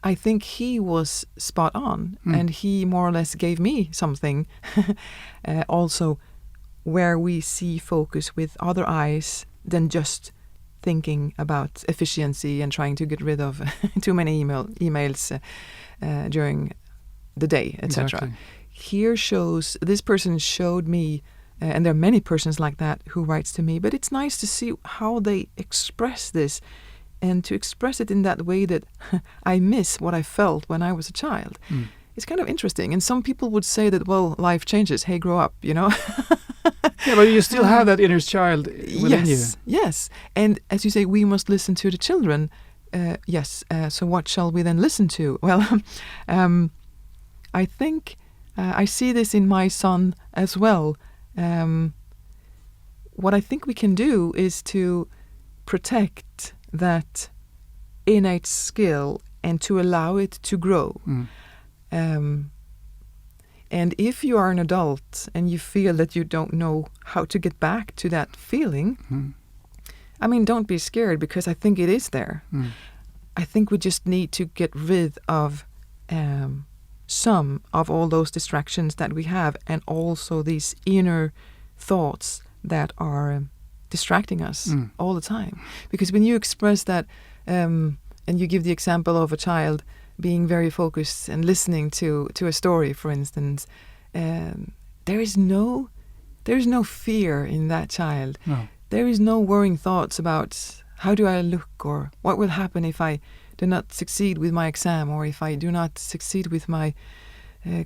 I think he was spot on, and he more or less gave me something also where we see focus with other eyes than just thinking about efficiency and trying to get rid of too many emails during the day, etc. Exactly. This person showed me, and there are many persons like that who writes to me, but it's nice to see how they express this, and to express it in that way that I miss what I felt when I was a child. It's kind of interesting. And some people would say that, well, life changes. Hey, grow up, you know? Yeah, but you still have that inner child within you. Yes. And as you say, we must listen to the children. Yes. So what shall we then listen to? Well, I think I see this in my son as well. What I think we can do is to protect that innate skill and to allow it to grow. And if you are an adult and you feel that you don't know how to get back to that feeling, I mean, don't be scared, because I think it is there. I think we just need to get rid of some of all those distractions that we have, and also these inner thoughts that are distracting us all the time. Because when you express that, and you give the example of a child being very focused and listening to a story, for instance, there is no fear in that child. No. There is no worrying thoughts about how do I look, or what will happen if I do not succeed with my exam, or if I do not succeed with my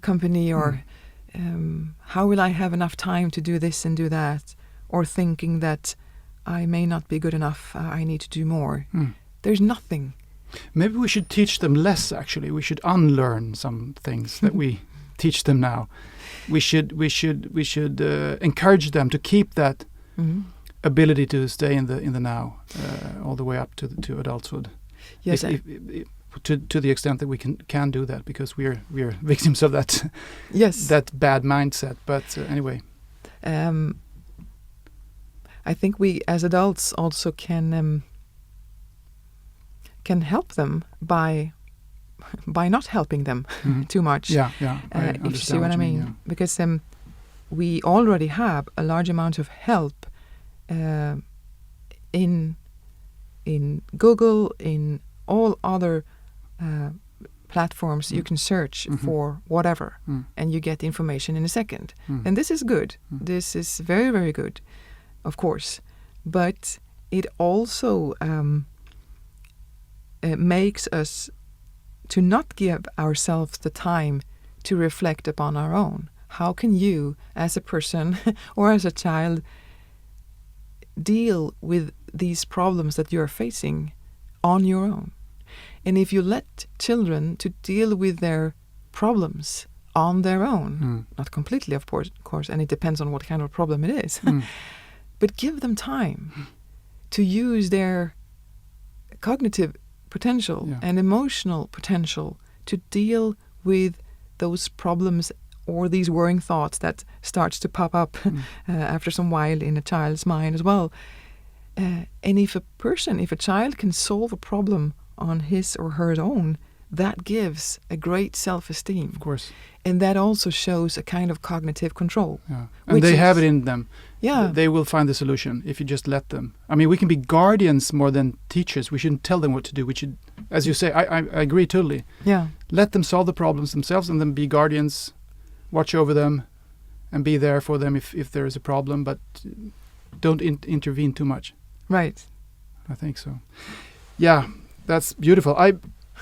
company, or how will I have enough time to do this and do that, or thinking that I may not be good enough, I need to do more. There's nothing. Maybe we should teach them less, actually. We should unlearn some things that we teach them now. We should encourage them to keep that ability to stay in the now, all the way up to adulthood. Yes, to the extent that we can do that, because we are victims of that. Yes, that bad mindset. But anyway, I think we as adults also can help them by not helping them too much. Yeah. If you see what I mean. Yeah. Because we already have a large amount of help in Google, in all other platforms. You can search for whatever, and you get information in a second. And this is good. This is very, very good, of course. But it also makes us to not give ourselves the time to reflect upon our own. How can you, as a person or as a child, deal with these problems that you are facing on your own? And if you let children to deal with their problems on their own, not completely, of course, and it depends on what kind of problem it is, but give them time to use their cognitive potential and emotional potential to deal with those problems or these worrying thoughts that starts to pop up after some while in a child's mind as well. And if a child can solve a problem on his or her own, that gives a great self-esteem. Of course. And that also shows a kind of cognitive control. Yeah. And they have it in them. Yeah. They will find the solution if you just let them. I mean, we can be guardians more than teachers. We shouldn't tell them what to do. We should, as you say, I agree totally. Yeah. Let them solve the problems themselves and then be guardians, watch over them, and be there for them if there is a problem, but don't intervene too much. Right. I think so. Yeah, that's beautiful.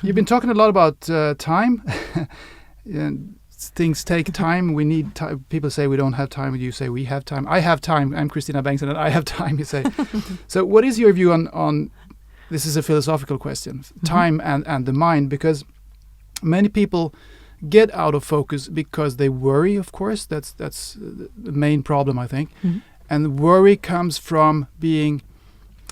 You've been talking a lot about time. And things take time. We need time. People say we don't have time. You say we have time. I have time. I'm Christina Bengtsson and I have time, you say. So what is your view on this is a philosophical question, time and the mind, because many people get out of focus because they worry, of course. That's the main problem, I think. And worry comes from being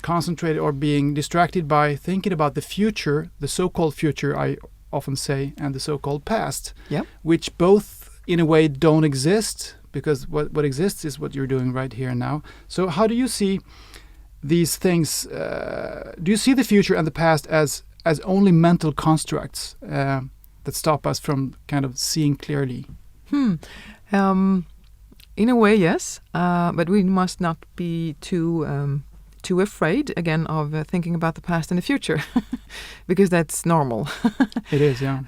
concentrated or being distracted by thinking about the future, the so-called future, I often say, and the so-called past, which both in a way don't exist, because what exists is what you're doing right here and now. So how do you see these things? Do you see the future and the past as only mental constructs that stop us from kind of seeing clearly? In a way, yes, but we must not be too afraid again of thinking about the past and the future, because that's normal. It is, yeah.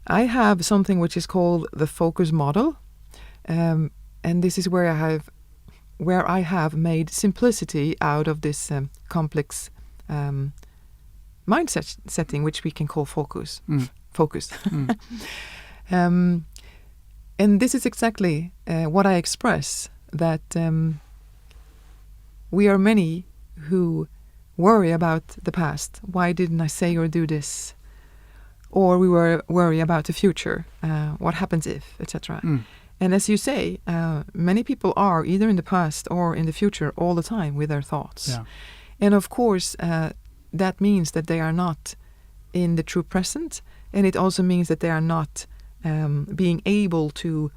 I have something which is called the focus model, and this is where I have made simplicity out of this complex mindset setting, which we can call focus. Focus. And this is exactly what I express, that we are many who worry about the past. Why didn't I say or do this? Or we worry about the future. What happens if, etc. And as you say, many people are either in the past or in the future all the time with their thoughts. Yeah. And of course, that means that they are not in the true present. And it also means that they are not being able to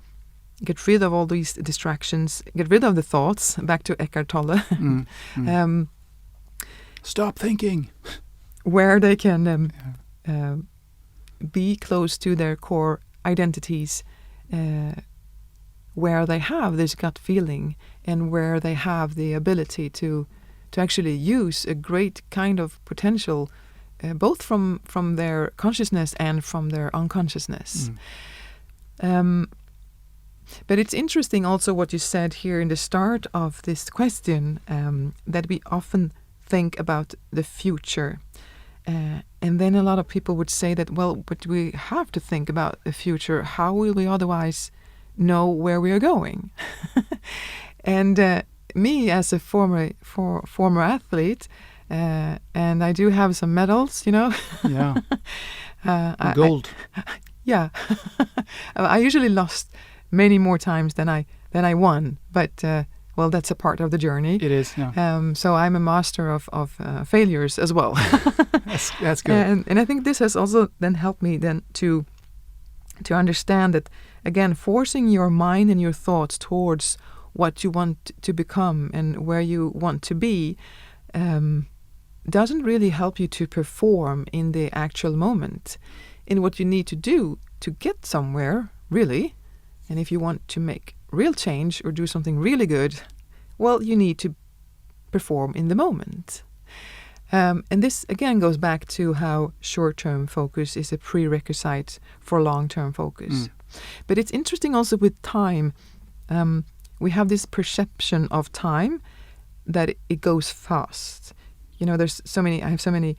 get rid of all these distractions, get rid of the thoughts, back to Eckhart Tolle, Stop thinking. Where they can be close to their core identities, where they have this gut feeling and where they have the ability to actually use a great kind of potential, both from their consciousness and from their unconsciousness. But it's interesting also what you said here in the start of this question, that we often think about the future. And then a lot of people would say that, well, but we have to think about the future. How will we otherwise know where we are going? And me as a former athlete, and I do have some medals, you know. Yeah. Gold. Yeah. I usually lost many more times than I won, but well, that's a part of the journey. It is, yeah. So I'm a master of failures as well. That's good. And I think this has also then helped me then to understand that, again, forcing your mind and your thoughts towards what you want to become and where you want to be doesn't really help you to perform in the actual moment. And what you need to do to get somewhere, really, and if you want to make real change or do something really good, well, you need to perform in the moment. And this, again, goes back to how short-term focus is a prerequisite for long-term focus. But it's interesting also with time. We have this perception of time that it goes fast. You know, I have so many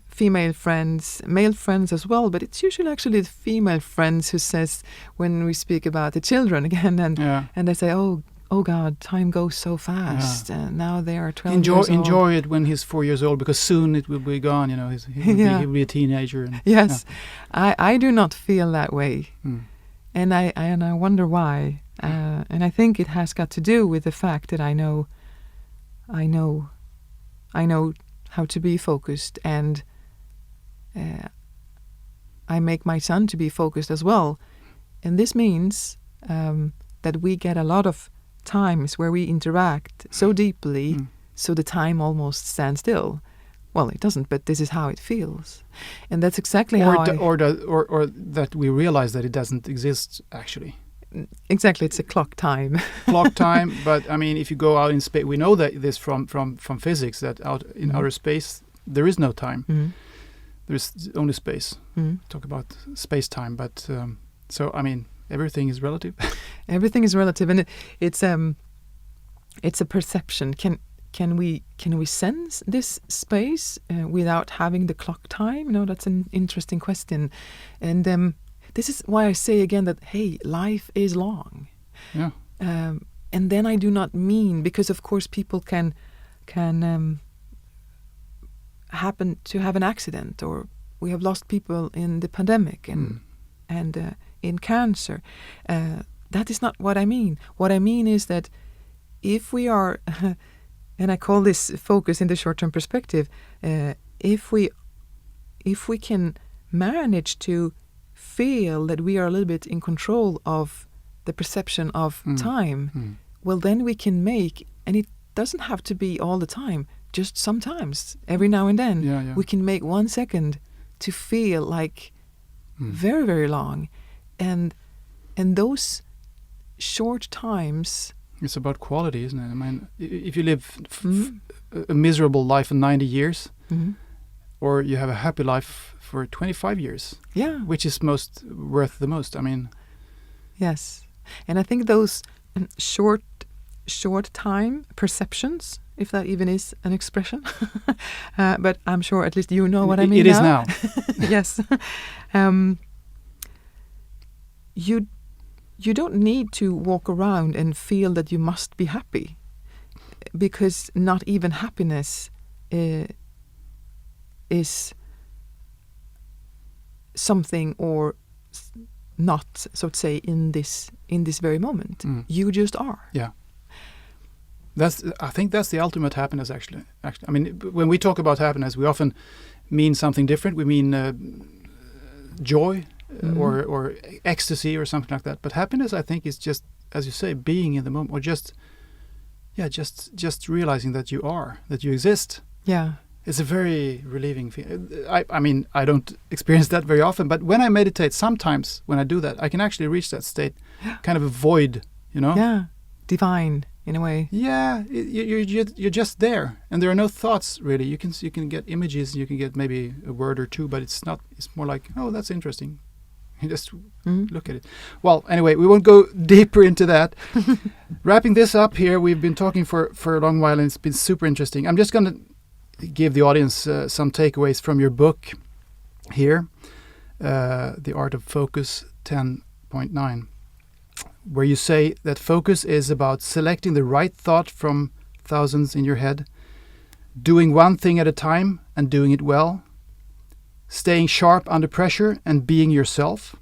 female friends, male friends as well, but it's usually actually the female friends who says, when we speak about the children again, and they say, oh God, time goes so fast, and now they are 12 years old. Enjoy it when he's 4 years old, because soon it will be gone, you know, he'll be a teenager. And, yes, yeah. I do not feel that way, and I wonder why, and I think it has got to do with the fact that I know how to be focused, and I make my son to be focused as well. And this means that we get a lot of times where we interact so deeply, so the time almost stands still. well, it doesn't, but this is how it feels. And that's exactly or how or that we realize that it doesn't exist actually. Exactly, it's a clock time. Clock time, but I mean, if you go out in space, we know that this from physics, that out in outer space there is no time. There's only space. Talk about space time, but so I mean, everything is relative. Everything is relative, and it's a perception. Can we sense this space without having the clock time? That's an interesting question, and this is why I say again that, hey, life is long. Yeah. And then I do not mean, because of course people can happen to have an accident, or we have lost people in the pandemic and in cancer. That is not what I mean. What I mean is that if we are, and I call this focus in the short-term perspective, if we can manage to feel that we are a little bit in control of the perception of time, well, then we can make, and it doesn't have to be all the time, just sometimes, every now and then, we can make 1 second to feel like very, very long. And those short times... It's about quality, isn't it? I mean, if you live a miserable life for 90 years, or you have a happy life for 25 years, which is worth the most? I mean, yes, and I think those short time perceptions, if that even is an expression, but I'm sure at least you know what I mean. It is now. Yes, you don't need to walk around and feel that you must be happy, because not even happiness is something or not, so to say, in this very moment. You just are. Yeah. I think that's the ultimate happiness, actually. I mean, when we talk about happiness, we often mean something different. We mean joy or ecstasy or something like that. But happiness, I think, is just, as you say, being in the moment, or just realizing that you exist. Yeah. It's a very relieving feeling. I mean, I don't experience that very often, but when I meditate, sometimes when I do that, I can actually reach that state, kind of a void, Yeah, divine in a way. Yeah, you're just there, and there are no thoughts really. You can get images, you can get maybe a word or two, but it's not. It's more like, oh, that's interesting. You just look at it. Well, anyway, we won't go deeper into that. Wrapping this up here, we've been talking for a long while, and it's been super interesting. I'm just going to give the audience some takeaways from your book here, The Art of Focus 10.9, where you say that focus is about selecting the right thought from thousands in your head, doing one thing at a time and doing it well, staying sharp under pressure and being yourself,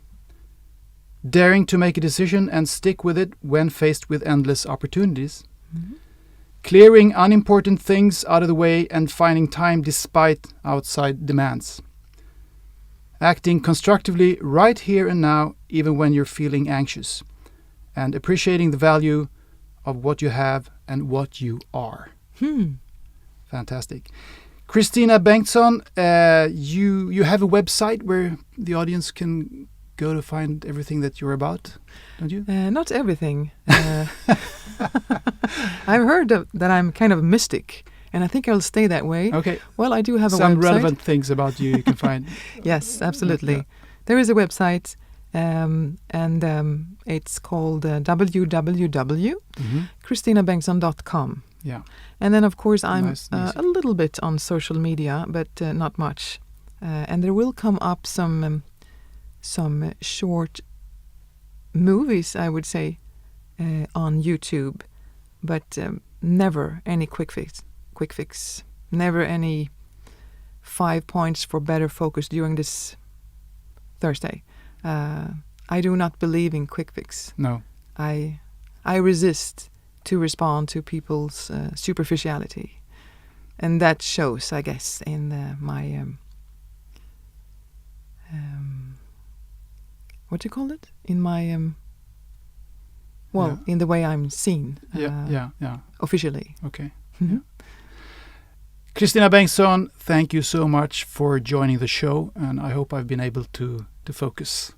daring to make a decision and stick with it when faced with endless opportunities, clearing unimportant things out of the way and finding time despite outside demands, acting constructively right here and now even when you're feeling anxious, and appreciating the value of what you have and what you are. Fantastic. Christina Bengtsson, you have a website where the audience can go to find everything that you're about, don't you? Not everything. I've heard that I'm kind of a mystic, and I think I'll stay that way. Okay. Well, I do have a website. Some relevant things about you can find. Yes, absolutely. Yeah. There is a website, and it's called www.christinabengtsson.com. Yeah. And then, of course, I'm nice. A little bit on social media, but not much. And there will come up some short movies, I would say, on YouTube, but never any quick fix. Never any 5 points for better focus during this Thursday. I do not believe in quick fix. No. I resist to respond to people's superficiality, and that shows, I guess, in my what do you call it? In my in the way I'm seen. Yeah. Officially. Okay. Mm-hmm. Yeah. Christina Bengtsson, thank you so much for joining the show, and I hope I've been able to focus.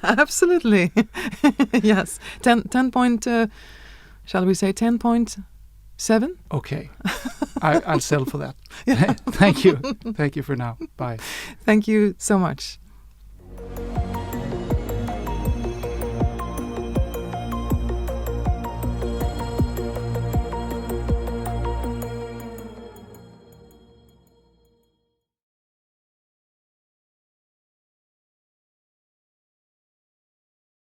Absolutely. Yes. 10 point, shall we say 10.7? Okay. I'll settle for that. Yeah. Thank you. Thank you for now. Bye. Thank you so much.